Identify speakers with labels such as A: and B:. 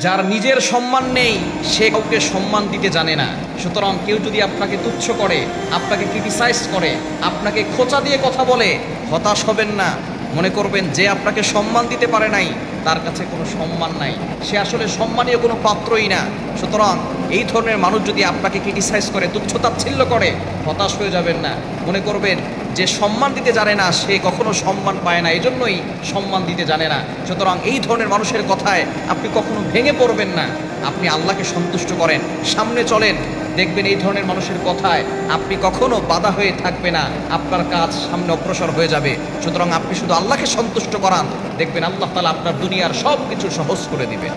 A: যার নিজের সম্মান নেই সে কাউকে সম্মান দিতে জানে না। সুতরাং কেউ যদি আপনাকে তুচ্ছ করে, আপনাকে ক্রিটিসাইজ করে, আপনাকে খোঁচা দিয়ে কথা বলে, হতাশ হবেন না। মনে করবেন যে আপনাকে সম্মান দিতে পারে নাই তার কাছে কোনো সম্মান নাই, সে আসলে সম্মানীয় কোনো পাত্রই না। সুতরাং এই ধরনের মানুষ যদি আপনাকে ক্রিটিসাইজ করে, তুচ্ছতাচ্ছিল্য করে, হতাশ হয়ে যাবেন না। মনে করবেন যে সম্মান দিতে জানে না সে কখনো সম্মান পায় না, এজন্যই সম্মান দিতে জানে না। সুতরাং এই ধরনের মানুষের কথায় আপনি কখনো ভেঙে পড়বেন না। আপনি আল্লাহকে সন্তুষ্ট করেন, সামনে চলেন, দেখবেন এই ধরনের মানুষের কথায় আপনি কখনো বাধা হয়ে থাকবে না, আপনার কাজ সামনে অগ্রসর হয়ে যাবে। সুতরাং আপনি শুধু আল্লাহকে সন্তুষ্ট করান, দেখবেন আল্লাহ তাআলা আপনার দুনিয়ার সব কিছু সহজ করে দিবেন।